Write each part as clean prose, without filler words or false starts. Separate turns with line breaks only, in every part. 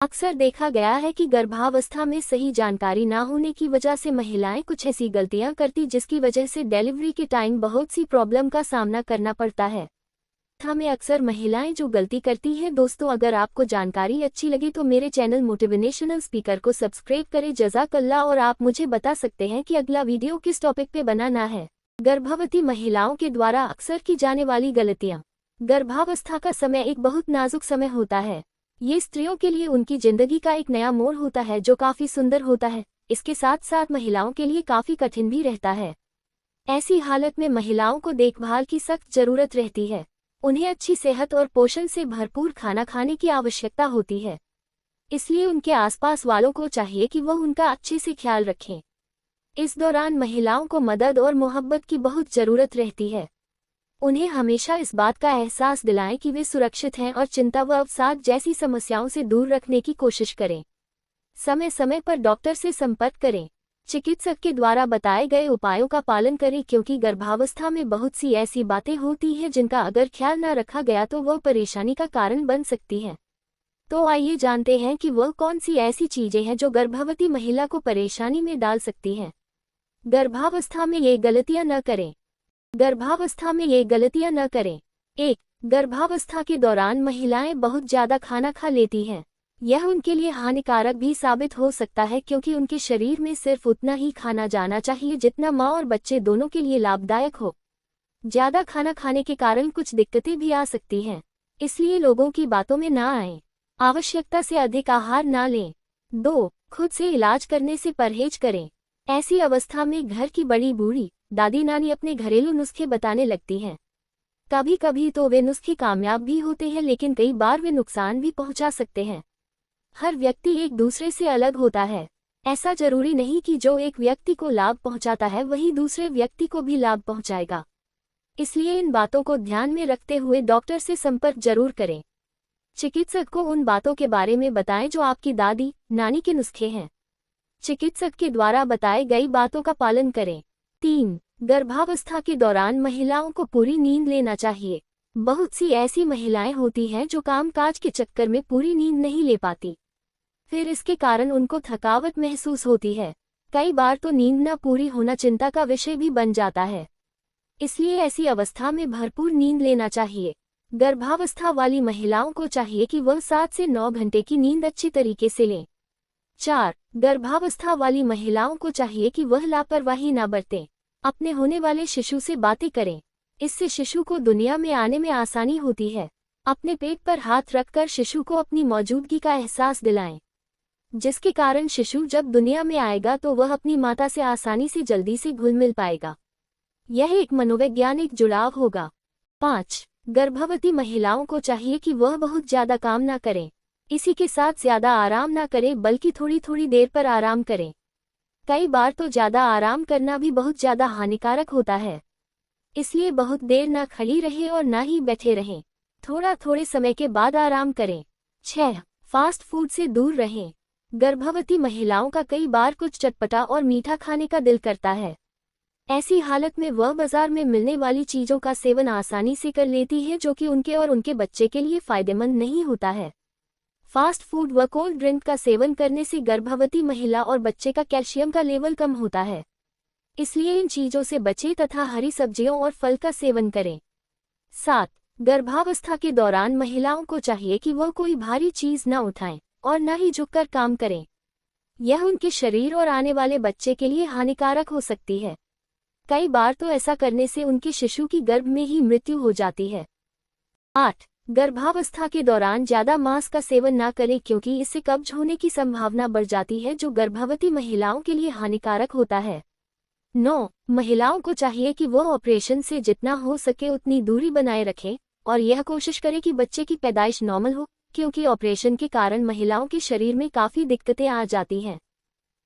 अक्सर देखा गया है कि गर्भावस्था में सही जानकारी ना होने की वजह से महिलाएं कुछ ऐसी गलतियां करती जिसकी वजह से डिलीवरी के टाइम बहुत सी प्रॉब्लम का सामना करना पड़ता है। हमें अक्सर महिलाएं जो गलती करती हैं। दोस्तों, अगर आपको जानकारी अच्छी लगी तो मेरे चैनल मोटिवेशनल स्पीकर को सब्सक्राइब करें। जज़ाकल्लाह। और आप मुझे बता सकते हैं कि अगला वीडियो किस टॉपिक पे बनाना है। गर्भवती महिलाओं के द्वारा अक्सर की जाने वाली गलतियां। गर्भावस्था का समय एक बहुत नाजुक समय होता है। ये स्त्रियों के लिए उनकी जिंदगी का एक नया मोड़ होता है जो काफी सुंदर होता है, इसके साथ साथ महिलाओं के लिए काफी कठिन भी रहता है। ऐसी हालत में महिलाओं को देखभाल की सख्त जरूरत रहती है। उन्हें अच्छी सेहत और पोषण से भरपूर खाना खाने की आवश्यकता होती है। इसलिए उनके आसपास वालों को चाहिए कि वह उनका अच्छे से ख्याल रखें। इस दौरान महिलाओं को मदद और मोहब्बत की बहुत जरूरत रहती है। उन्हें हमेशा इस बात का एहसास दिलाएं कि वे सुरक्षित हैं और चिंता व अवसाद जैसी समस्याओं से दूर रखने की कोशिश करें। समय समय पर डॉक्टर से संपर्क करें। चिकित्सक के द्वारा बताए गए उपायों का पालन करें, क्योंकि गर्भावस्था में बहुत सी ऐसी बातें होती हैं जिनका अगर ख्याल न रखा गया तो वह परेशानी का कारण बन सकती हैं। तो आइए जानते हैं कि वह कौन सी ऐसी चीजें हैं जो गर्भवती महिला को परेशानी में डाल सकती हैं। गर्भावस्था में ये गलतियां न करें। गर्भावस्था में ये गलतियां न करें। 1. गर्भावस्था के दौरान महिलाएं बहुत ज्यादा खाना खा लेती हैं। यह उनके लिए हानिकारक भी साबित हो सकता है, क्योंकि उनके शरीर में सिर्फ उतना ही खाना जाना चाहिए जितना माँ और बच्चे दोनों के लिए लाभदायक हो। ज्यादा खाना खाने के कारण कुछ दिक्कतें भी आ सकती हैं, इसलिए लोगों की बातों में ना आएं। आवश्यकता से अधिक आहार ना लें। 2. खुद से इलाज करने से परहेज करें। ऐसी अवस्था में घर की बड़ी बूढ़ी दादी नानी अपने घरेलू नुस्खे बताने लगती हैं। कभी कभी तो वे नुस्खे कामयाब भी होते हैं, लेकिन कई बार वे नुकसान भी पहुंचा सकते हैं। हर व्यक्ति एक दूसरे से अलग होता है। ऐसा जरूरी नहीं कि जो एक व्यक्ति को लाभ पहुंचाता है वही दूसरे व्यक्ति को भी लाभ पहुंचाएगा। इसलिए इन बातों को ध्यान में रखते हुए डॉक्टर से संपर्क जरूर करें। चिकित्सक को उन बातों के बारे में बताएं जो आपकी दादी नानी के नुस्खे हैं। चिकित्सक के द्वारा बताई गई बातों का पालन करें। 3. गर्भावस्था के दौरान महिलाओं को पूरी नींद लेना चाहिए। बहुत सी ऐसी महिलाएं होती हैं जो कामकाज के चक्कर में पूरी नींद नहीं ले पाती। फिर इसके कारण उनको थकावट महसूस होती है। कई बार तो नींद न पूरी होना चिंता का विषय भी बन जाता है। इसलिए ऐसी अवस्था में भरपूर नींद लेना चाहिए। गर्भावस्था वाली महिलाओं को चाहिए कि वह 7 से 9 घंटे की नींद अच्छी तरीके से लें। 4. गर्भावस्था वाली महिलाओं को चाहिए कि वह लापरवाही न बरतें। अपने होने वाले शिशु से बातें करें। इससे शिशु को दुनिया में आने में आसानी होती है। अपने पेट पर हाथ रखकर शिशु को अपनी मौजूदगी का एहसास दिलाएं, जिसके कारण शिशु जब दुनिया में आएगा तो वह अपनी माता से आसानी से जल्दी से घुल मिल पाएगा। यह एक मनोवैज्ञानिक जुड़ाव होगा। 5. गर्भवती महिलाओं को चाहिए कि वह बहुत ज्यादा काम ना करें। इसी के साथ ज्यादा आराम ना करें, बल्कि थोड़ी थोड़ी देर पर आराम करें। कई बार तो ज्यादा आराम करना भी बहुत ज्यादा हानिकारक होता है। इसलिए बहुत देर ना खड़ी रहें और ना ही बैठे रहें। थोड़े समय के बाद आराम करें। 6. फास्ट फूड से दूर रहें। गर्भवती महिलाओं का कई बार कुछ चटपटा और मीठा खाने का दिल करता है। ऐसी हालत में वह बाजार में मिलने वाली चीजों का सेवन आसानी से कर लेती है, जो कि उनके और उनके बच्चे के लिए फायदेमंद नहीं होता है। फास्ट फूड व कोल्ड ड्रिंक का सेवन करने से गर्भवती महिला और बच्चे का कैल्शियम का लेवल कम होता है। इसलिए इन चीजों से बचें तथा हरी सब्जियों और फल का सेवन करें। 7. गर्भावस्था के दौरान महिलाओं को चाहिए कि वह कोई भारी चीज न उठाएं और न ही झुककर काम करें। यह उनके शरीर और आने वाले बच्चे के लिए हानिकारक हो सकती है। कई बार तो ऐसा करने से उनके शिशु की गर्भ में ही मृत्यु हो जाती है। 8. गर्भावस्था के दौरान ज्यादा मांस का सेवन ना करें, क्योंकि इससे कब्ज होने की संभावना बढ़ जाती है, जो गर्भवती महिलाओं के लिए हानिकारक होता है। 9. महिलाओं को चाहिए कि वह ऑपरेशन से जितना हो सके उतनी दूरी बनाए रखें और यह कोशिश करें कि बच्चे की पैदाइश नॉर्मल हो, क्योंकि ऑपरेशन के कारण महिलाओं के शरीर में काफी दिक्कतें आ जाती हैं।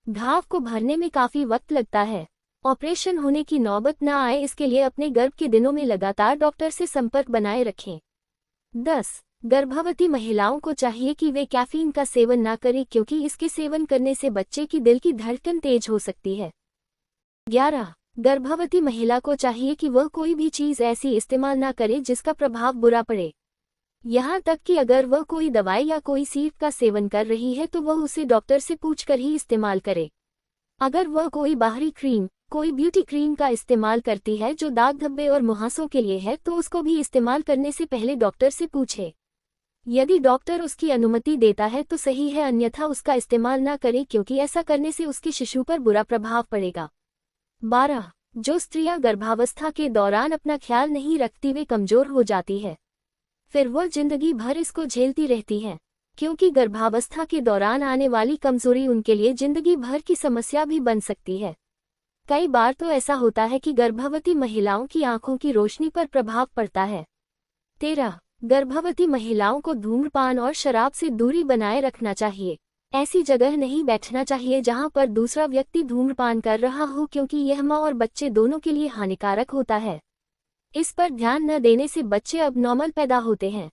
घाव को भरने में काफी वक्त लगता है। ऑपरेशन होने की नौबत न आए, इसके लिए अपने गर्भ के दिनों में लगातार डॉक्टर से संपर्क बनाए रखें। 10. गर्भवती महिलाओं को चाहिए कि वे कैफीन का सेवन न करें, क्योंकि इसके सेवन करने से बच्चे की दिल की धड़कन तेज हो सकती है। 11. गर्भवती महिला को चाहिए कि वह कोई भी चीज ऐसी इस्तेमाल न करे जिसका प्रभाव बुरा पड़े। यहाँ तक कि अगर वह कोई दवाई या कोई सीप का सेवन कर रही है तो वह उसे डॉक्टर से पूछकर ही इस्तेमाल करे। अगर वह कोई बाहरी क्रीम, कोई ब्यूटी क्रीम का इस्तेमाल करती है जो दाग धब्बे और मुहासों के लिए है तो उसको भी इस्तेमाल करने से पहले डॉक्टर से पूछे। यदि डॉक्टर उसकी अनुमति देता है तो सही है, अन्यथा उसका इस्तेमाल न करे क्योंकि ऐसा करने से उसके शिशु पर बुरा प्रभाव पड़ेगा। 12. जो स्त्रियां गर्भावस्था के दौरान अपना ख्याल नहीं रखती वे कमजोर हो जाती है। फिर वह जिंदगी भर इसको झेलती रहती हैं, क्योंकि गर्भावस्था के दौरान आने वाली कमजोरी उनके लिए जिंदगी भर की समस्या भी बन सकती है। कई बार तो ऐसा होता है कि गर्भवती महिलाओं की आंखों की रोशनी पर प्रभाव पड़ता है। 13. गर्भवती महिलाओं को धूम्रपान और शराब से दूरी बनाए रखना चाहिए। ऐसी जगह नहीं बैठना चाहिए जहां पर दूसरा व्यक्ति धूम्रपान कर रहा हो क्योंकि यह मां और बच्चे दोनों के लिए हानिकारक होता है। इस पर ध्यान न देने से बच्चे अबनॉर्मल पैदा होते हैं।